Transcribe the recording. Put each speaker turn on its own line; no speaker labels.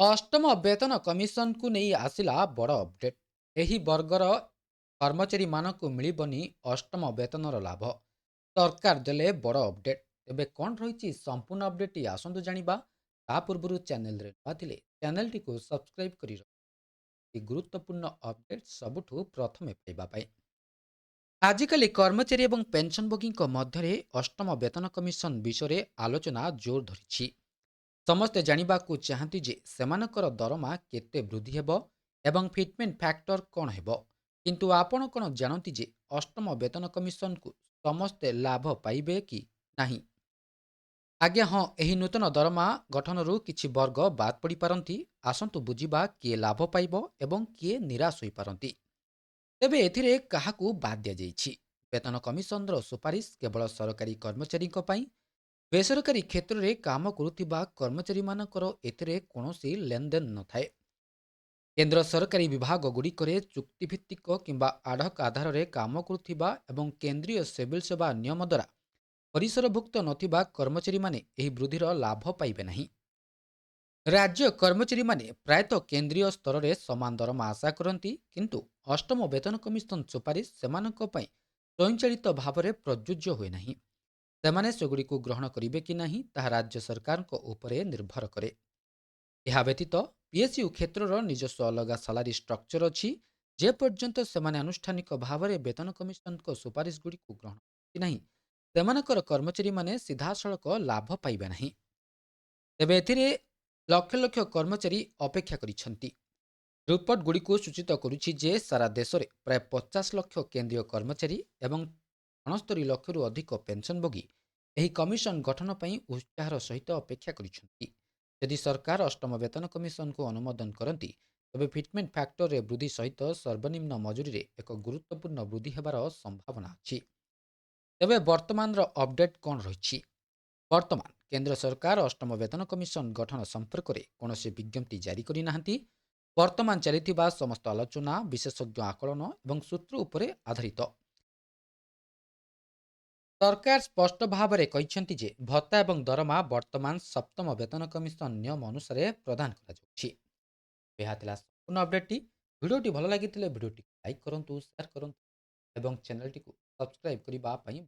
ଅଷ୍ଟମ ବେତନ କମିଶନକୁ ନେଇ ଆସିଲା ବଡ଼ ଅପଡେଟ୍। ଏହି ବର୍ଗର କର୍ମଚାରୀମାନଙ୍କୁ ମିଳିବନି ଅଷ୍ଟମ ବେତନର ଲାଭ। ସରକାର ଦେଲେ ବଡ଼ ଅପଡେଟ୍। ତେବେ କ'ଣ ରହିଛି ସମ୍ପୂର୍ଣ୍ଣ ଅପଡେଟ୍ଟି ଆସନ୍ତୁ ଜାଣିବା। ତା ପୂର୍ବରୁ ଚ୍ୟାନେଲରେ ନୂଆ ଥିଲେ ଚ୍ୟାନେଲଟିକୁ ସବସ୍କ୍ରାଇବ୍ କରି ରଖି ଗୁରୁତ୍ୱପୂର୍ଣ୍ଣ ଅପଡେଟ୍ ସବୁଠୁ ପ୍ରଥମେ ପାଇବା ପାଇଁ। ଆଜିକାଲି କର୍ମଚାରୀ ଏବଂ ପେନ୍ସନଭୋଗୀଙ୍କ ମଧ୍ୟରେ ଅଷ୍ଟମ ବେତନ କମିଶନ ବିଷୟରେ ଆଲୋଚନା ଜୋର ଧରିଛି। ସମସ୍ତେ ଜାଣିବାକୁ ଚାହାନ୍ତି ଯେ ସେମାନଙ୍କର ଦରମା କେତେ ବୃଦ୍ଧି ହେବ ଏବଂ ଫିଟମେଣ୍ଟ ଫ୍ୟାକ୍ଟର କ'ଣ ହେବ। କିନ୍ତୁ ଆପଣ କ'ଣ ଜାଣନ୍ତି ଯେ ଅଷ୍ଟମ ବେତନ କମିଶନକୁ ସମସ୍ତେ ଲାଭ ପାଇବେ କି ନାହିଁ? ଆଜ୍ଞା ହଁ, ଏହି ନୂତନ ଦରମା ଗଠନରୁ କିଛି ବର୍ଗ ବାଦ୍ ପଡ଼ିପାରନ୍ତି। ଆସନ୍ତୁ ବୁଝିବା କିଏ ଲାଭ ପାଇବ ଏବଂ କିଏ ନିରାଶ ହୋଇପାରନ୍ତି। ତେବେ ଏଥିରେ କାହାକୁ ବାଦ୍ ଦିଆଯାଇଛି? ବେତନ କମିଶନର ସୁପାରିଶ କେବଳ ସରକାରୀ କର୍ମଚାରୀଙ୍କ ପାଇଁ। ବେସରକାରୀ କ୍ଷେତ୍ରରେ କାମ କରୁଥିବା କର୍ମଚାରୀମାନଙ୍କର ଏଥିରେ କୌଣସି ଲେନଦେନ ନଥାଏ। କେନ୍ଦ୍ର ସରକାରୀ ବିଭାଗଗୁଡ଼ିକରେ ଚୁକ୍ତିଭିତ୍ତିକ କିମ୍ବା ଆଡହକ୍ ଆଧାରରେ କାମ କରୁଥିବା ଏବଂ କେନ୍ଦ୍ରୀୟ ସିଭିଲ ସେବା ନିୟମ ଦ୍ୱାରା ପରିସରଭୁକ୍ତ ନଥିବା କର୍ମଚାରୀମାନେ ଏହି ବୃଦ୍ଧିର ଲାଭ ପାଇବେ ନାହିଁ। ରାଜ୍ୟ କର୍ମଚାରୀମାନେ ପ୍ରାୟତଃ କେନ୍ଦ୍ରୀୟ ସ୍ତରରେ ସମାନ ଦରମା ଆଶା କରନ୍ତି, କିନ୍ତୁ ଅଷ୍ଟମ ବେତନ କମିଶନ ସୁପାରିଶ ସେମାନଙ୍କ ପାଇଁ ସ୍ୱୟଂଚାଳିତ ଭାବରେ ପ୍ରଯୁଜ୍ୟ ହୁଏ ନାହିଁ। ସେମାନେ ସେଗୁଡ଼ିକୁ ଗ୍ରହଣ କରିବେ କି ନାହିଁ ତାହା ରାଜ୍ୟ ସରକାରଙ୍କ ଉପରେ ନିର୍ଭର କରେ। ଏହା ବ୍ୟତୀତ ପିଏସ୍ୟୁ କ୍ଷେତ୍ରର ନିଜସ୍ୱ ଅଲଗା ସାଲାରୀ ଷ୍ଟ୍ରକ୍ଚର ଅଛି। ଯେପର୍ଯ୍ୟନ୍ତ ସେମାନେ ଆନୁଷ୍ଠାନିକ ଭାବରେ ବେତନ କମିଶନଙ୍କ ସୁପାରିଶଗୁଡ଼ିକୁ ଗ୍ରହଣ କରନ୍ତି ନାହିଁ, ସେମାନଙ୍କର କର୍ମଚାରୀମାନେ ସିଧାସଳଖ ଲାଭ ପାଇବେ ନାହିଁ। ତେବେ ଏଥିରେ ଲକ୍ଷ ଲକ୍ଷ କର୍ମଚାରୀ ଅପେକ୍ଷା କରିଛନ୍ତି। ରିପୋର୍ଟଗୁଡ଼ିକୁ ସୂଚିତ କରୁଛି ଯେ ସାରା ଦେଶରେ ପ୍ରାୟ 50 ଲକ୍ଷ କେନ୍ଦ୍ରୀୟ କର୍ମଚାରୀ ଏବଂ 69 ଲକ୍ଷରୁ ଅଧିକ ପେନ୍ସନଭୋଗୀ ଏହି କମିଶନ ଗଠନ ପାଇଁ ଉତ୍ସାହର ସହିତ ଅପେକ୍ଷା କରିଛନ୍ତି। ଯଦି ସରକାର ଅଷ୍ଟମ ବେତନ କମିଶନକୁ ଅନୁମୋଦନ କରନ୍ତି, ତେବେ ଫିଟମେଣ୍ଟ ଫ୍ୟାକ୍ଟରରେ ବୃଦ୍ଧି ସହିତ ସର୍ବନିମ୍ନ ମଜୁରୀରେ ଏକ ଗୁରୁତ୍ୱପୂର୍ଣ୍ଣ ବୃଦ୍ଧି ହେବାର ସମ୍ଭାବନା ଅଛି। ତେବେ ବର୍ତ୍ତମାନର ଅପଡେଟ୍ କ'ଣ ରହିଛି? ବର୍ତ୍ତମାନ କେନ୍ଦ୍ର ସରକାର ଅଷ୍ଟମ ବେତନ କମିଶନ ଗଠନ ସମ୍ପର୍କରେ କୌଣସି ବିଜ୍ଞପ୍ତି ଜାରି କରିନାହାନ୍ତି। ବର୍ତ୍ତମାନ ଚାଲିଥିବା ସମସ୍ତ ଆଲୋଚନା ବିଶେଷଜ୍ଞ ଆକଳନ ଏବଂ ସୂତ୍ର ଉପରେ ଆଧାରିତ। ସରକାର ସ୍ପଷ୍ଟ ଭାବରେ କହିଛନ୍ତି ଯେ ଭତ୍ତା ଏବଂ ଦରମା ବର୍ତ୍ତମାନ ସପ୍ତମ ବେତନ କମିଶନ ନିୟମ ଅନୁସାରେ ପ୍ରଦାନ କରାଯାଉଛି। ଏହା ଥିଲା ସମ୍ପୂର୍ଣ୍ଣ ଅପଡେଟ୍ଟି। ଭିଡ଼ିଓଟି ଭଲ ଲାଗିଥିଲେ ଭିଡ଼ିଓଟି ଲାଇକ୍ କରନ୍ତୁ, ସେୟାର କରନ୍ତୁ ଏବଂ ଚ୍ୟାନେଲଟିକୁ ସବସ୍କ୍ରାଇବ୍ କରିବା ପାଇଁ